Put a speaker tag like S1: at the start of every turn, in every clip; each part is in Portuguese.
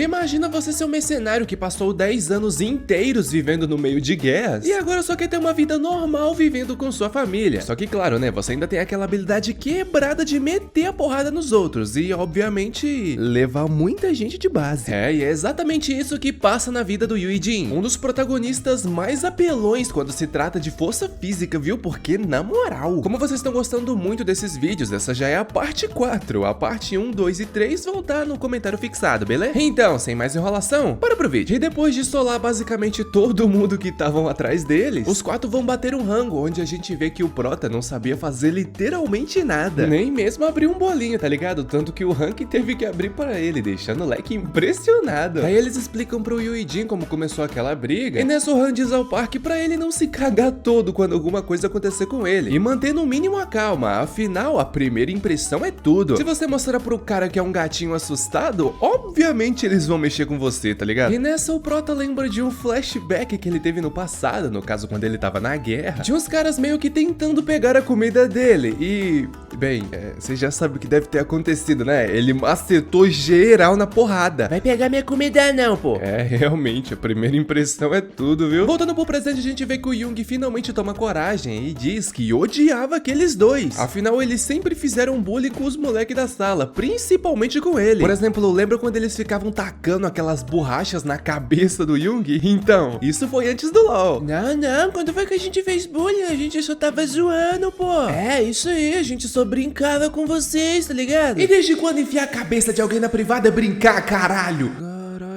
S1: Imagina você ser um mercenário que passou 10 anos inteiros vivendo no meio de guerras e agora só quer ter uma vida normal vivendo com sua família. Só que claro, né, você ainda tem aquela habilidade quebrada de meter a porrada nos outros e obviamente levar muita gente de base. E é exatamente isso que passa na vida do Yu Jin, um dos protagonistas mais apelões quando se trata de força física, viu? Porque na moral, como vocês estão gostando muito desses vídeos, essa já é a parte 4, a parte 1, 2 e 3 vão estar no comentário fixado, beleza? Então, sem mais enrolação, bora pro vídeo. E depois de solar basicamente todo mundo que estavam atrás deles, os 4 vão bater um rango, onde a gente vê que o Prota não sabia fazer literalmente nada, nem mesmo abrir um bolinho, tá ligado? Tanto que o Rank teve que abrir para ele, deixando o Leque impressionado. Aí eles explicam pro Yu Jin como começou aquela briga, e nessa o Han diz ao Park pra ele não se cagar todo quando alguma coisa acontecer com ele, e manter no mínimo a calma, afinal a primeira impressão é tudo. Se você mostrar pro cara que é um gatinho assustado, obviamente eles vão mexer com você, tá ligado? E nessa o Prota lembra de um flashback que ele teve no passado, no caso quando ele tava na guerra, de uns caras meio que tentando pegar a comida dele, e... bem, você já sabe o que deve ter acontecido, né? Ele macetou geral na porrada. Vai pegar minha comida não, pô. Realmente, a primeira impressão é tudo, viu? Voltando pro presente, a gente vê que o Young finalmente toma coragem e diz que odiava aqueles dois. Afinal, eles sempre fizeram bullying com os moleques da sala, principalmente com ele. Por exemplo, lembra quando eles ficavam tacando aquelas borrachas na cabeça do Young? Então, isso foi antes do LoL. Não, quando foi que a gente fez bullying? A gente só tava zoando, pô. Isso aí, a gente só brincava com vocês, tá ligado? E desde quando enfiar a cabeça de alguém na privada é brincar, caralho?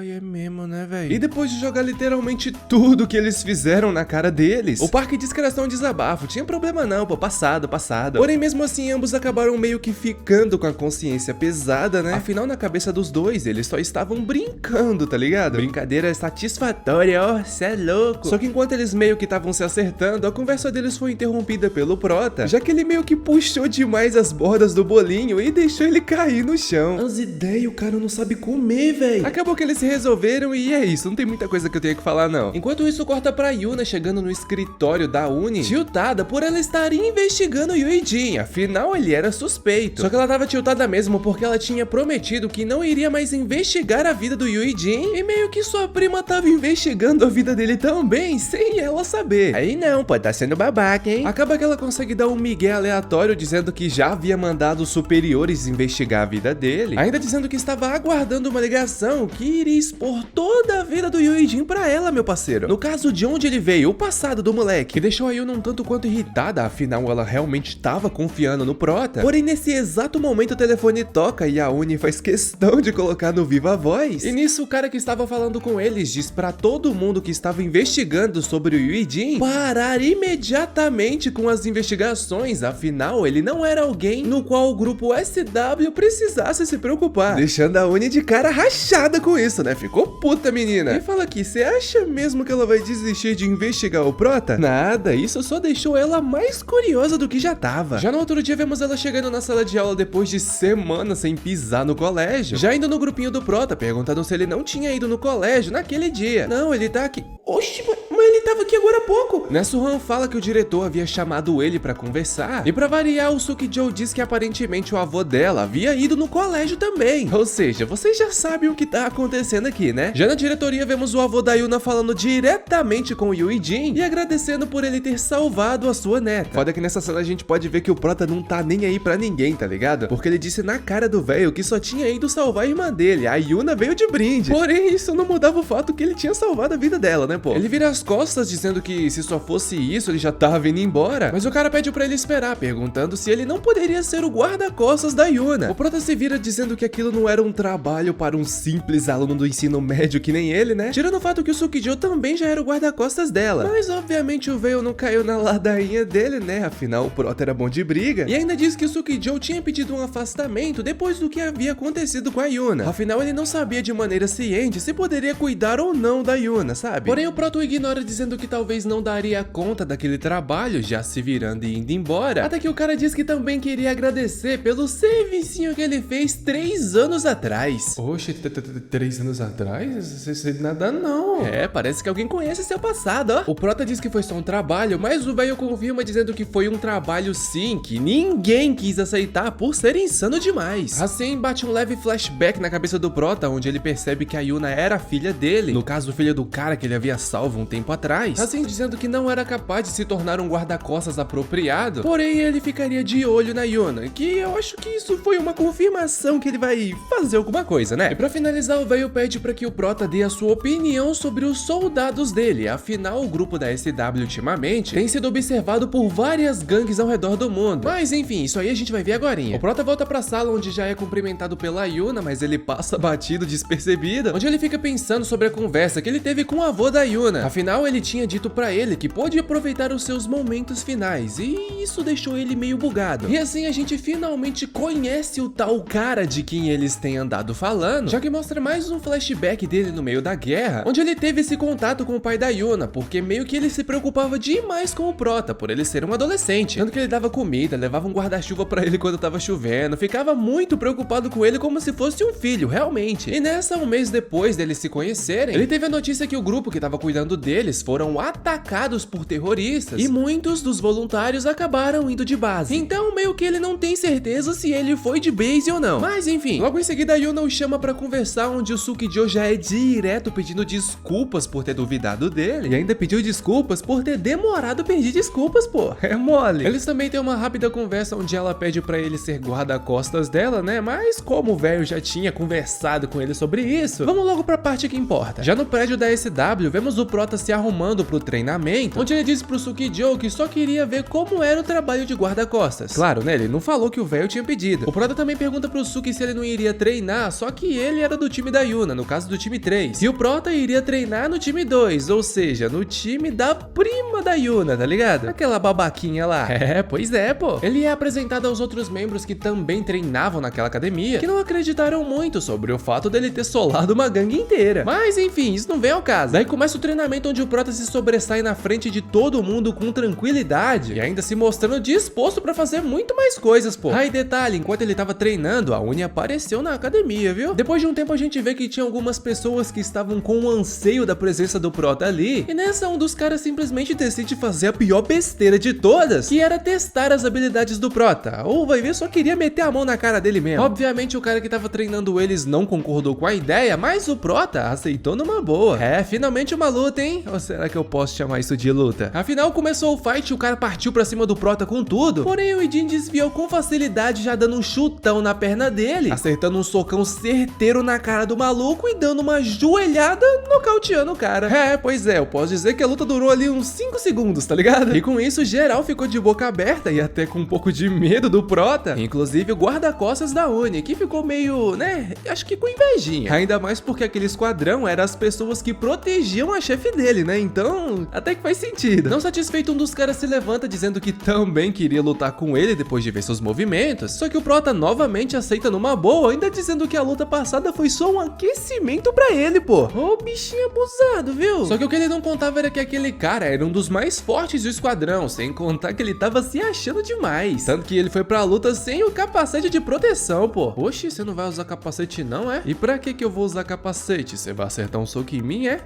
S1: É mesmo, né, velho? E depois de jogar literalmente tudo que eles fizeram na cara deles, o Park diz que era só um desabafo, tinha problema não, pô, passado. Porém, mesmo assim, ambos acabaram meio que ficando com a consciência pesada, né? Afinal, na cabeça dos dois, eles só estavam brincando, tá ligado? Brincadeira satisfatória, ó, cê é louco. Só que enquanto eles meio que estavam se acertando, a conversa deles foi interrompida pelo Prota, já que ele meio que puxou demais as bordas do bolinho e deixou ele cair no chão. As ideias, o cara não sabe comer, velho. Acabou que eles se resolveram e é isso, não tem muita coisa que eu tenho que falar não. Enquanto isso, corta pra Yuna chegando no escritório da Uni, tiltada por ela estar investigando o Yu Jin, afinal ele era suspeito. Só que ela tava tiltada mesmo porque ela tinha prometido que não iria mais investigar a vida do Yu Jin e meio que sua prima tava investigando a vida dele também, sem ela saber. Aí não, pode tá sendo babaca, hein? Acaba que ela consegue dar um migué aleatório dizendo que já havia mandado os superiores investigar a vida dele, ainda dizendo que estava aguardando uma ligação que iria expor toda a vida do Yu Jin pra ela, meu parceiro. No caso de onde ele veio, o passado do moleque, que deixou a Yuna um tanto quanto irritada, afinal ela realmente estava confiando no Prota. Porém, nesse exato momento o telefone toca e a Uni faz questão de colocar no viva voz. E nisso o cara que estava falando com eles diz pra todo mundo que estava investigando sobre o Yu Jin parar imediatamente com as investigações, afinal ele não era alguém no qual o grupo SW precisasse se preocupar, deixando a Uni de cara rachada com isso, né? Ficou puta, menina. E fala aqui, você acha mesmo que ela vai desistir de investigar o Prota? Nada, isso só deixou ela mais curiosa do que já tava. Já no outro dia vemos ela chegando na sala de aula depois de semanas sem pisar no colégio, já indo no grupinho do Prota, perguntando se ele não tinha ido no colégio naquele dia. Não, ele tá aqui. Oxi, mas ele tava aqui agora há pouco. Nessa, o Han fala que o diretor havia chamado ele pra conversar, e pra variar, o Sukijou diz que aparentemente o avô dela havia ido no colégio também. Ou seja, vocês já sabem o que tá acontecendo aqui, né? Já na diretoria vemos o avô da Yuna falando diretamente com o Yu Jin e agradecendo por ele ter salvado a sua neta. Foda que nessa cena a gente pode ver que o Prota não tá nem aí pra ninguém, tá ligado? Porque ele disse na cara do velho que só tinha ido salvar a irmã dele, a Yuna veio de brinde. Porém, isso não mudava o fato que ele tinha salvado a vida dela, né, pô? Ele vira as costas dizendo que se só fosse isso ele já tava vindo embora, mas o cara pede pra ele esperar, perguntando se ele não poderia ser o guarda-costas da Yuna. O Prota se vira dizendo que aquilo não era um trabalho para um simples aluno do ensino médio que nem ele, né? Tirando o fato que o Sukijou também já era o guarda-costas dela. Mas obviamente o Veil não caiu na ladainha dele, né? Afinal o Prota era bom de briga. E ainda diz que o Sukijou tinha pedido um afastamento depois do que havia acontecido com a Yuna. Afinal ele não sabia de maneira ciente se poderia cuidar ou não da Yuna, sabe? Porém o Prota o ignora história dizendo que talvez não daria conta daquele trabalho, já se virando e indo embora. Até que o cara diz que também queria agradecer pelo servicinho que ele fez 3 anos atrás. Oxe, 3 anos atrás? Nada não. É, parece que alguém conhece seu passado, ó. O prota diz que foi só um trabalho, mas o velho confirma dizendo que foi um trabalho sim, que ninguém quis aceitar por ser insano demais. Assim, bate um leve flashback na cabeça do prota, onde ele percebe que a Yuna era a filha dele, no caso, filha do cara que ele havia salvo um tempo atrás. Assim, dizendo que não era capaz de se tornar um guarda-costas apropriado, porém ele ficaria de olho na Yuna, que eu acho que isso foi uma confirmação que ele vai fazer alguma coisa, né? E pra finalizar, o velho pede pra que o prota dê a sua opinião sobre os soldados dele, afinal o grupo da SW ultimamente tem sido observado por várias gangues ao redor do mundo. Mas enfim, isso aí a gente vai ver agorinha. O prota volta pra sala onde já é cumprimentado pela Yuna, mas ele passa batido, despercebido, onde ele fica pensando sobre a conversa que ele teve com o avô da Yuna. Afinal, ele tinha dito pra ele que pôde aproveitar os seus momentos finais, e isso deixou ele meio bugado. E assim a gente finalmente conhece o tal cara de quem eles têm andado falando, já que mostra mais um flashback dele no meio da guerra, onde ele teve esse contato com o pai da Yuna, porque meio que ele se preocupava demais com o prota, por ele ser um adolescente. Tanto que ele dava comida, levava um guarda-chuva pra ele quando tava chovendo, ficava muito preocupado com ele como se fosse um filho, realmente. E nessa, um mês depois deles se conhecerem, ele teve a notícia que o grupo que tava cuidando deles foram atacados por terroristas, e muitos dos voluntários acabaram indo de base. Então, meio que ele não tem certeza se ele foi de base ou não. Mas enfim, logo em seguida a Yuna o chama pra conversar, onde o Sukijo já é direto pedindo desculpas por ter duvidado dele, e ainda pediu desculpas por ter demorado pedir desculpas, pô. É mole. Eles também têm uma rápida conversa onde ela pede pra ele ser guarda-costas dela, né? Mas como o velho já tinha conversado com ele sobre isso, vamos logo pra parte que importa. Já no prédio da SW, vemos o prota se arrumando pro treinamento, onde ele diz pro Sukijo que só queria ver como era o trabalho de guarda-costas. Claro, né? Ele não falou que o velho tinha pedido. O prota também pergunta pro Suki se ele não iria treinar, só que ele era do time da Yuna, no caso do time 3. E o prota iria treinar no time 2, ou seja, no time da prima da Yuna, tá ligado? Aquela babaquinha lá. É, pois é, pô. Ele é apresentado aos outros membros que também treinavam naquela academia, que não acreditaram muito sobre o fato dele ter solado uma gangue inteira. Mas enfim, isso não vem ao caso. Daí começa o treinamento onde o prota se sobressai na frente de todo mundo com tranquilidade e ainda se mostrando disposto pra fazer muito mais coisas, pô. Aí detalhe, enquanto ele tava treinando, a Uni apareceu na academia, viu? Depois de um tempo a gente vê que tinha algumas pessoas que estavam com o anseio da presença do prota ali, e nessa um dos caras simplesmente decide fazer a pior besteira de todas, que era testar as habilidades do prota. Ou vai ver, só queria meter a mão na cara dele mesmo. Obviamente o cara que tava treinando eles não concordou com a ideia, mas o prota aceitou numa boa. É, finalmente uma luta, hein? Ou será que eu posso chamar isso de luta? Afinal, começou o fight e o cara partiu pra cima do prota com tudo, porém o Idin desviou com facilidade, já dando um chutão na perna dele, acertando um socão certeiro na cara do maluco e dando uma joelhada, nocauteando o cara. É, pois é, eu posso dizer que a luta durou ali uns 5 segundos, tá ligado? E com isso, geral ficou de boca aberta e até com um pouco de medo do prota, inclusive o guarda-costas da Uni, que ficou meio, né, acho que com invejinha. Ainda mais porque aquele esquadrão era as pessoas que protegiam a chefe dele, né? Então, até que faz sentido. Não satisfeito, um dos caras se levanta dizendo que também queria lutar com ele depois de ver seus movimentos, só que o prota novamente aceita numa boa, ainda dizendo que a luta passada foi só um aquecimento pra ele, pô. Ô, bichinho abusado, viu? Só que o que ele não contava era que aquele cara era um dos mais fortes do esquadrão, sem contar que ele tava se achando demais. Tanto que ele foi pra luta sem o capacete de proteção, pô. Oxi, você não vai usar capacete não, é? E pra que eu vou usar capacete? Você vai acertar um soco em mim, é?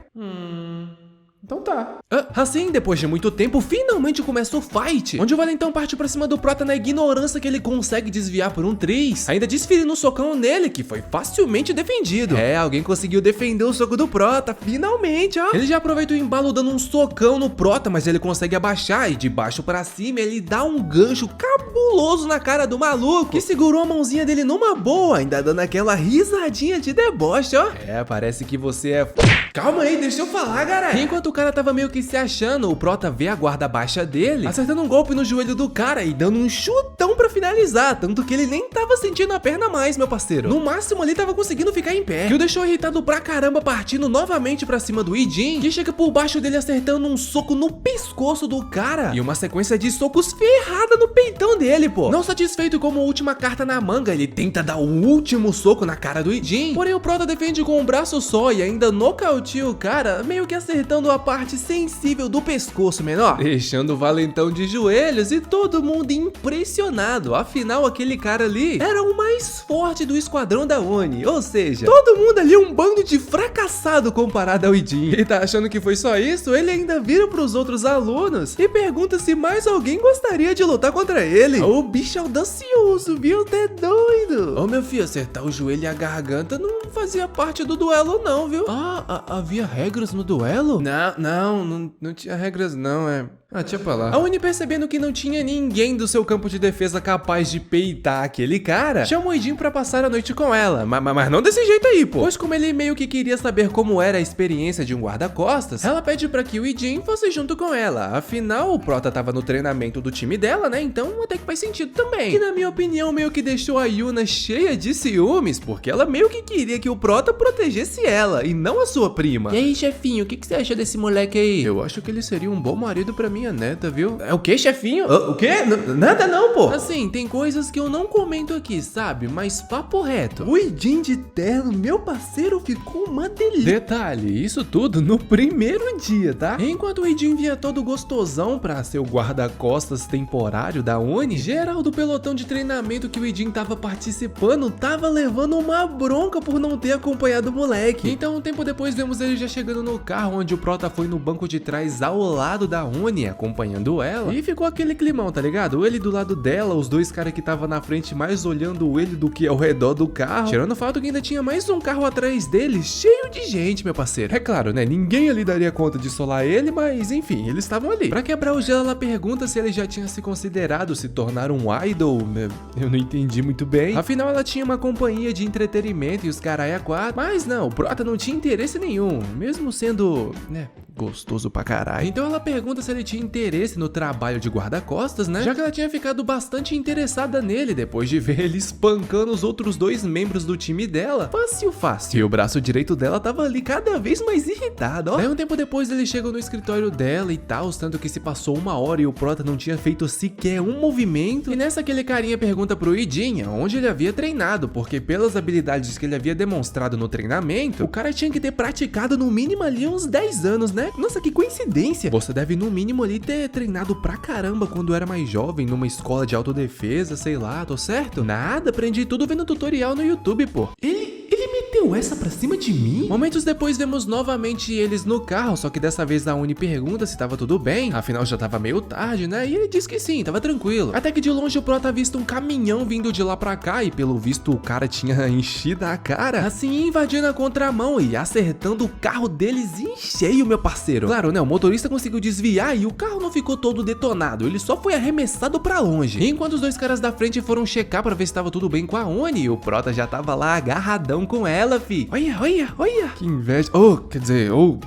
S1: Então tá. Assim, depois de muito tempo, finalmente começa o fight, onde o Valentão parte pra cima do prota na ignorância que ele consegue desviar por um tris, ainda desferindo um socão nele, que foi facilmente defendido. É, alguém conseguiu defender o soco do prota, finalmente, ó. Ele já aproveita o embalo dando um socão no prota, mas ele consegue abaixar e de baixo pra cima ele dá um gancho cabuloso na cara do maluco, que segurou a mãozinha dele numa boa, ainda dando aquela risadinha de deboche, ó. É, parece que você é... Calma aí, deixa eu falar, galera. Enquanto o cara tava meio que se achando, o prota vê a guarda baixa dele, acertando um golpe no joelho do cara e dando um chutão pra finalizar, tanto que ele nem tava sentindo a perna mais, meu parceiro. No máximo ele tava conseguindo ficar em pé, que o deixou irritado pra caramba, partindo novamente pra cima do Idin, que chega por baixo dele acertando um soco no pescoço do cara, e uma sequência de socos ferrada no peitão dele, pô. Não satisfeito como última carta na manga, ele tenta dar o último soco na cara do Idin, porém o prota defende com um braço só e ainda nocauteia o cara, meio que acertando a
S2: parte sensível do pescoço menor,
S1: deixando o valentão de joelhos e todo mundo impressionado. Afinal, aquele cara ali era o mais forte do esquadrão da Oni, ou seja, todo mundo ali é um bando de fracassado comparado ao Idin. E tá achando que foi só isso? Ele ainda vira pros outros alunos e pergunta se mais alguém gostaria de lutar contra ele. O bicho audacioso, viu? Tá doido. Ô, meu filho, acertar o joelho e a garganta não fazia parte do duelo não, viu? Havia regras no duelo? Não tinha regras não, deixa pra lá. A Oni, percebendo que não tinha ninguém do seu campo de defesa capaz de peitar aquele cara, chamou o Idin pra passar a noite com ela. Mas não desse jeito aí, pô. Pois como ele meio que queria saber como era a experiência de um guarda-costas, ela pede pra que o Idin fosse junto com ela. Afinal, o Prota tava no treinamento do time dela, né? Então até que faz sentido também. E na minha opinião, meio que deixou a Yuna cheia de ciúmes, porque ela meio que queria que o Prota protegesse ela, e não a sua prima.
S2: E aí, chefinho, o que você acha desse moleque aí?
S1: Eu acho que ele seria um bom marido pra minha neta, viu?
S2: É o que, chefinho?
S1: O quê? Nada não, pô.
S2: Assim, tem coisas que eu não comento aqui, sabe? Mas papo reto.
S1: O Idin de terno, meu parceiro, ficou uma delícia. Detalhe, isso tudo no primeiro dia, tá? Enquanto o Idin via todo gostosão pra ser o guarda-costas temporário da Oni, geral do pelotão de treinamento que o Idin tava participando tava levando uma bronca por não ter acompanhado o moleque. Então, um tempo depois, vemos ele já chegando no carro, onde o Prota foi no banco de trás ao lado da Oni, acompanhando ela. E ficou aquele climão, tá ligado? Ele do lado dela, os dois caras que tava na frente mais olhando ele do que ao redor do carro. Tirando o fato que ainda tinha mais um carro atrás dele, cheio de gente, meu parceiro. É claro, né? Ninguém ali daria conta de solar ele, mas enfim, eles estavam ali. Pra quebrar o gelo, ela pergunta se ele já tinha se considerado se tornar um idol. Eu não entendi muito bem. Afinal, ela tinha uma companhia de entretenimento e os carai a quatro. Mas não, o Prota não tinha interesse nenhum, mesmo sendo, né, gostoso pra caralho. Então ela pergunta se ele tinha interesse no trabalho de guarda-costas, né? Já que ela tinha ficado bastante interessada nele depois de ver ele espancando os outros dois membros do time dela. Fácil. E o braço direito dela tava ali cada vez mais irritado, ó. Daí um tempo depois eles chegam no escritório dela e tal, tanto que se passou 1 hora e o Prota não tinha feito sequer um movimento. E nessa aquele carinha pergunta pro Idin onde ele havia treinado, porque pelas habilidades que ele havia demonstrado no treinamento, o cara tinha que ter praticado no mínimo ali uns 10 anos, né? Nossa, que coincidência. Você deve no mínimo ali ter treinado pra caramba quando era mais jovem, numa escola de autodefesa, sei lá, tô certo? Nada, aprendi tudo vendo tutorial no YouTube, pô. Ele meteu essa pra cima de mim? Momentos depois vemos novamente eles no carro, só que dessa vez a Uni pergunta se tava tudo bem, afinal já tava meio tarde, né? E ele diz que sim, tava tranquilo. Até que de longe o Prota avista um caminhão vindo de lá pra cá e pelo visto o cara tinha enchido a cara, assim invadindo a contramão e acertando o carro deles em cheio, meu parceiro. Claro, né? O motorista conseguiu desviar e o carro não ficou todo detonado, ele só foi arremessado pra longe. Enquanto os dois caras da frente foram checar pra ver se tava tudo bem com a Oni, o Prota já tava lá agarradão com ela, fi. Olha. Que inveja.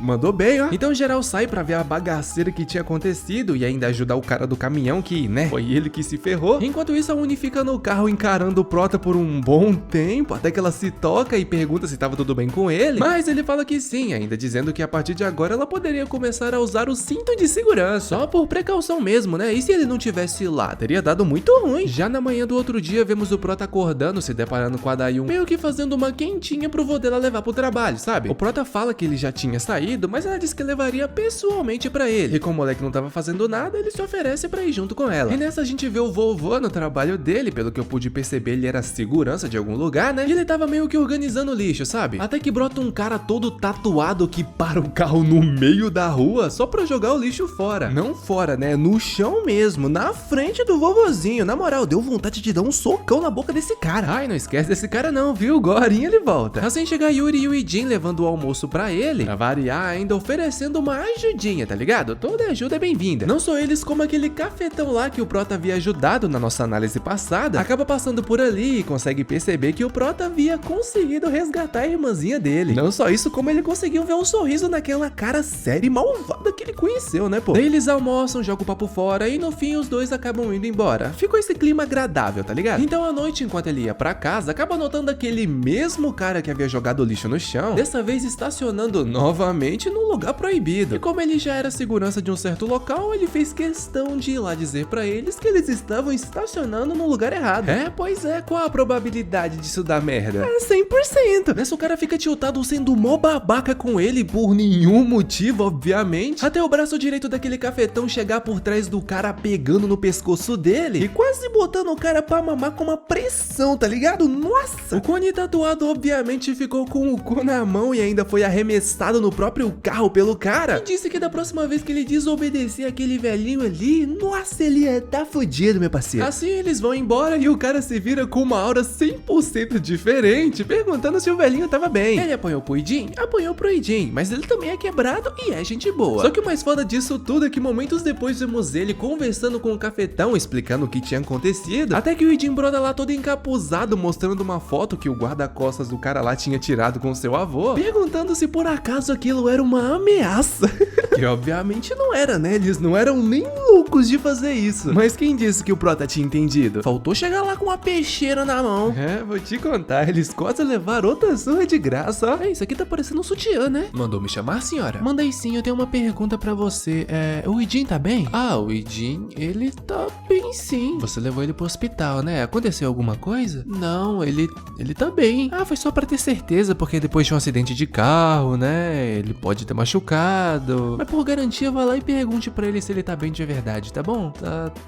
S1: Mandou bem, ó. Então geral sai pra ver a bagaceira que tinha acontecido e ainda ajudar o cara do caminhão que, né, foi ele que se ferrou. Enquanto isso, a Uni fica no carro encarando o Prota por um bom tempo, até que ela se toca e pergunta se tava tudo bem com ele. Mas ele fala que sim, ainda dizendo que a partir de agora ela poderia começar a usar o cinto de segurança, só por precaução mesmo, né? E se ele não tivesse lá, teria dado muito ruim. Já na manhã do outro dia, vemos o Prota acordando, se deparando com a Dayun, meio que fazendo uma quentinha pro vô dela levar pro trabalho, sabe? O Prota fala que ele já tinha saído, mas ela disse que levaria pessoalmente pra ele. E como o moleque não tava fazendo nada, ele se oferece pra ir junto com ela. E nessa a gente vê o vovô no trabalho dele, pelo que eu pude perceber, ele era segurança de algum lugar, né? E ele tava meio que organizando o lixo, sabe? Até que brota um cara todo tatuado que para o carro no meio da rua só pra jogar o lixo fora. Não fora, né? No chão mesmo, na frente do vovozinho. Na moral, deu vontade de dar um socão na boca desse cara. Ai, não esquece desse cara não, viu? Gorinha ele volta. Assim chega Yuri e o Idin levando o almoço pra ele, pra variar, ainda oferecendo uma ajudinha, tá ligado? Toda ajuda é bem-vinda. Não só eles, como aquele cafetão lá que o Prota havia ajudado na nossa análise passada, acaba passando por ali e consegue perceber que o Prota havia conseguido resgatar a irmãzinha dele. Não só isso, como ele conseguiu ver um sorriso naquela cara séria e malvada que ele conheceu, né, pô? Daí eles almoçam, jogam o papo fora e no fim os dois acabam indo embora. Ficou esse clima agradável, tá ligado? Então à noite, enquanto ele ia pra casa, acaba notando aquele mesmo cara que havia jogado lixo no chão, dessa vez estacionando novamente num lugar proibido. E como ele já era segurança de um certo local, ele fez questão de ir lá dizer pra eles que eles estavam estacionando no lugar errado. Pois é, qual a probabilidade disso dar merda? 100%. Nessa o cara fica tiltado sendo mó babaca com ele por nenhum motivo, obviamente, até o braço direito daquele cafetão chegar por trás do cara pegando no pescoço dele e quase botando o cara pra mamar com uma pressão, tá ligado? Nossa! O cone tatuado obviamente ficou com o cu na mão e ainda foi arremessado no próprio carro pelo cara. E disse que da próxima vez que ele desobedecer aquele velhinho ali, nossa, ele ia tá fudido, meu parceiro. Assim eles vão embora e o cara se vira com uma aura 100% diferente, perguntando se o velhinho tava bem. Ele apanhou pro Idin? Apanhou pro Idin, mas ele também é quebrado e é gente boa. Só que o mais foda disso tudo é que momentos depois vemos ele conversando com o cafetão, explicando o que tinha acontecido, até que o Idin broda lá todo encapuzado, mostrando uma foto que o guarda-costas do cara lá tinha tirado com seu avô, perguntando se por acaso aquilo era uma ameaça. Que obviamente não era, né? Eles não eram nem loucos de fazer isso. Mas quem disse que o Prota tinha entendido? Faltou chegar lá com uma peixeira na mão. Vou te contar, eles quase levaram outra surra de graça, ó. Isso aqui tá parecendo um sutiã, né? Mandou me chamar, senhora? Mandei sim, eu tenho uma pergunta pra você. O Idin tá bem? O Idin, ele tá bem sim. Você levou ele pro hospital, né? Aconteceu alguma coisa? Não, ele tá bem. Foi só pra ter certeza, porque depois de um acidente de carro, né? Ele pode ter machucado. Mas por garantia, vá lá e pergunte pra ele se ele tá bem de verdade, tá bom?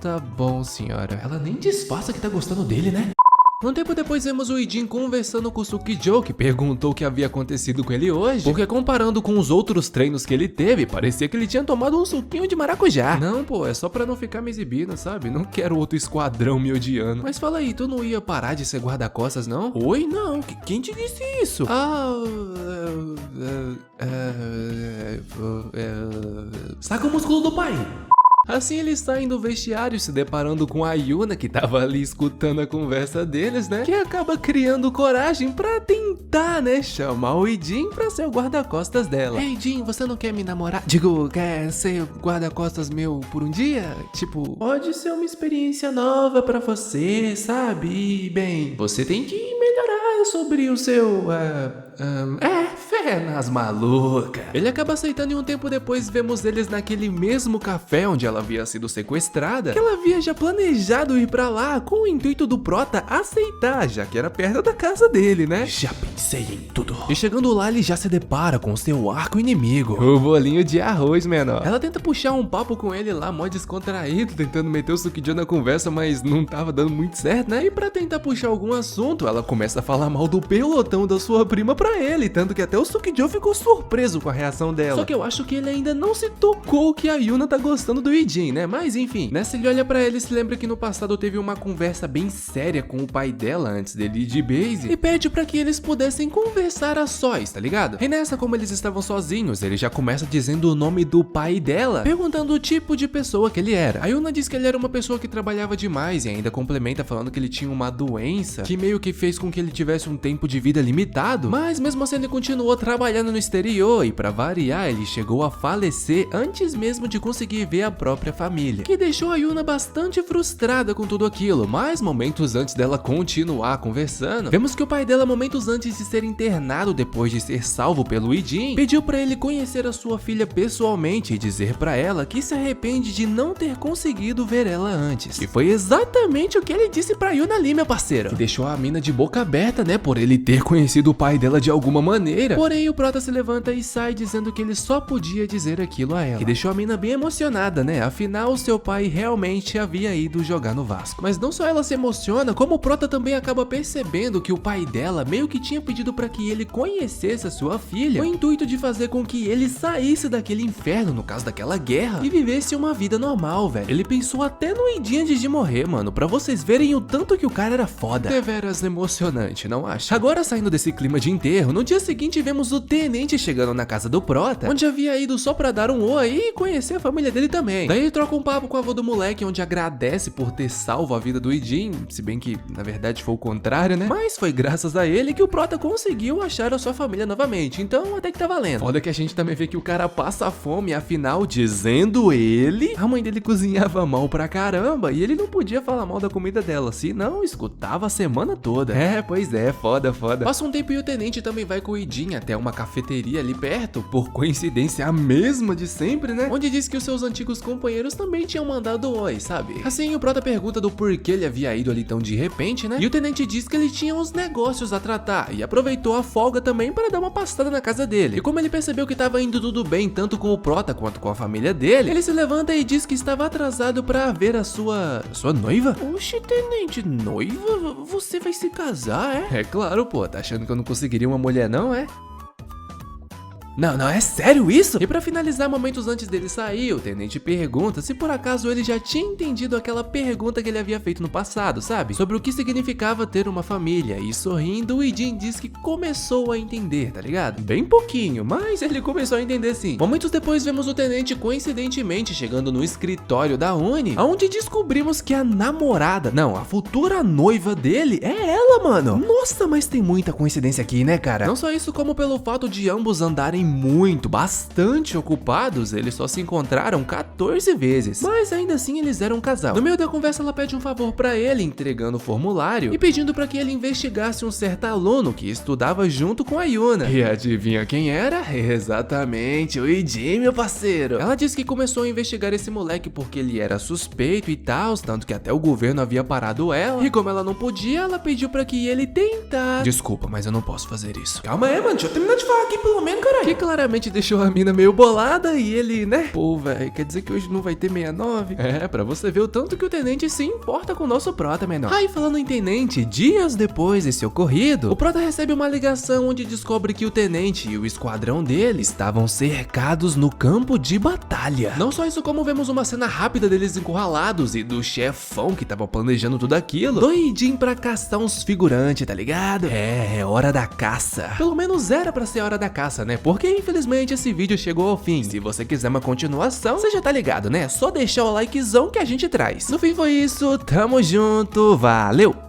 S1: Tá bom, senhora. Ela nem disfarça que tá gostando dele, né? Um tempo depois vemos o Idin conversando com o Sukijo, que perguntou o que havia acontecido com ele hoje, porque comparando com os outros treinos que ele teve, parecia que ele tinha tomado um suquinho de maracujá. Não, pô, é só pra não ficar me exibindo, sabe? Não quero outro esquadrão me odiando. Mas fala aí, tu não ia parar de ser guarda-costas, não? Oi? Não, quem te disse isso? Saca o músculo do pai! Assim eles saem do vestiário se deparando com a Yuna, que tava ali escutando a conversa deles, né? Que acaba criando coragem pra tentar, né? Chamar o Idin pra ser o guarda-costas dela. Ei, Idin, você não quer me namorar? Digo, quer ser guarda-costas meu por um dia? Tipo, pode ser uma experiência nova pra você, sabe? E, bem, você tem que melhorar sobre o seu... fé nas malucas. Ele acaba aceitando e um tempo depois vemos eles naquele mesmo café onde ela havia sido sequestrada, que ela havia já planejado ir pra lá com o intuito do Prota aceitar, já que era perto da casa dele, né? Já pensei em tudo. E chegando lá, ele já se depara com seu arco inimigo, o bolinho de arroz menor. Ela tenta puxar um papo com ele lá, mó descontraído, tentando meter o Sukijo na conversa, mas não tava dando muito certo, né? E pra tentar puxar algum assunto, ela começa a falar mal do pelotão da sua prima pra ele, tanto que até o Sukijo ficou surpreso com a reação dela. Só que eu acho que ele ainda não se tocou que a Yuna tá gostando do Idin, né? Mas enfim, nessa ele olha pra ele e se lembra que no passado teve uma conversa bem séria com o pai dela antes dele ir de base e pede pra que eles pudessem conversar a sós, tá ligado? E nessa, como eles estavam sozinhos, ele já começa dizendo o nome do pai dela, perguntando o tipo de pessoa que ele era. A Yuna diz que ele era uma pessoa que trabalhava demais e ainda complementa falando que ele tinha uma doença que meio que fez com que ele tivesse um tempo de vida limitado, mas mesmo assim ele continuou trabalhando no exterior e pra variar, ele chegou a falecer antes mesmo de conseguir ver a própria família, que deixou a Yuna bastante frustrada com tudo aquilo. Mas momentos antes dela continuar conversando, vemos que o pai dela, momentos antes de ser internado depois de ser salvo pelo Idin, pediu pra ele conhecer a sua filha pessoalmente e dizer pra ela que se arrepende de não ter conseguido ver ela antes. E foi exatamente o que ele disse pra Yuna ali, meu parceiro, que deixou a mina de boca aberta, né, por ele ter conhecido o pai dela de alguma maneira. Porém, o Prota se levanta e sai dizendo que ele só podia dizer aquilo a ela, que deixou a mina bem emocionada, né? Afinal, seu pai realmente havia ido jogar no Vasco. Mas não só ela se emociona, como o Prota também acaba percebendo que o pai dela meio que tinha pedido pra que ele conhecesse a sua filha, com o intuito de fazer com que ele saísse daquele inferno, no caso daquela guerra, e vivesse uma vida normal, velho. Ele pensou até no Idin antes de morrer, mano, pra vocês verem o tanto que o cara era foda. Deveras emocionante, não acha? Agora, saindo desse clima de enterro, no dia seguinte vemos o tenente chegando na casa do Prota, onde havia ido só pra dar um oi e conhecer a família dele também. Daí ele troca um papo com a avó do moleque, onde agradece por ter salvo a vida do Idin, se bem que na verdade foi o contrário, né? Mas foi graças a ele que o Prota conseguiu a
S2: acharam sua família novamente, então até que tá valendo.
S1: Foda que a gente também vê que o cara passa fome, afinal, dizendo ele, a mãe dele cozinhava mal pra caramba e ele não podia falar mal da comida dela, senão escutava a semana toda. É, pois é, foda.
S2: Passa um tempo e o tenente também vai com o Idin até uma cafeteria ali perto,
S1: Por coincidência, a mesma de sempre, né?
S2: onde diz que os seus antigos companheiros também tinham mandado oi, sabe? Assim, o Prota pergunta do porquê ele havia ido ali tão de repente, né? E o tenente diz que ele tinha uns negócios a tratar e aproveitou a folga também para dar uma passada na casa dele. E como ele percebeu que tava indo tudo bem tanto com o Prota quanto com a família dele, ele se levanta e diz que estava atrasado para ver a sua noiva?
S1: Oxe, tenente, noiva? Você vai se casar, é?
S2: É claro, pô, tá achando que eu não conseguiria uma mulher não, é? Não, é sério isso? E pra finalizar, momentos antes dele sair, o tenente pergunta se por acaso ele já tinha entendido aquela pergunta que ele havia feito no passado, sabe? Sobre o que significava ter uma família. E sorrindo, o Idin diz que começou a entender, tá ligado? Bem pouquinho, mas ele começou a entender sim. Momentos depois, vemos o tenente coincidentemente chegando no escritório da Uni, onde descobrimos que a namorada, não, a futura noiva dele é ela, mano.
S1: Nossa, mas tem muita coincidência aqui, né, cara?
S2: Não só isso, como pelo fato de ambos andarem bastante ocupados, eles só se encontraram 14 vezes. Mas ainda assim eles eram um casal. No meio da conversa ela pede um favor pra ele, entregando o formulário e pedindo pra que ele investigasse um certo aluno que estudava junto com a Yuna.
S1: E adivinha quem era? Exatamente, o Idin, meu parceiro.
S2: Ela disse que começou a investigar esse moleque porque ele era suspeito e tal, tanto que até o governo havia parado ela. E como ela não podia, ela pediu pra que ele tentasse.
S1: Desculpa, mas eu não posso fazer isso.
S2: Calma aí, mano, deixa eu terminar de falar aqui pelo menos, caralho. Que claramente deixou a mina meio bolada e ele, né?
S1: Pô, velho, quer dizer que hoje não vai ter 69?
S2: É, pra você ver o tanto que o tenente se importa com o nosso Prota, menor. Aí, falando em tenente, dias depois desse ocorrido, o Prota recebe uma ligação onde descobre que o tenente e o esquadrão dele estavam cercados no campo de batalha. Não só isso, como vemos uma cena rápida deles encurralados e do chefão que tava planejando tudo aquilo, doidinho pra caçar uns figurantes, tá ligado?
S1: É hora da caça.
S2: Pelo menos era pra ser hora da caça, né? Porque infelizmente esse vídeo chegou ao fim. Se você quiser uma continuação, você já tá ligado, né? Só deixar o likezão que a gente traz. No fim foi isso, tamo junto, valeu!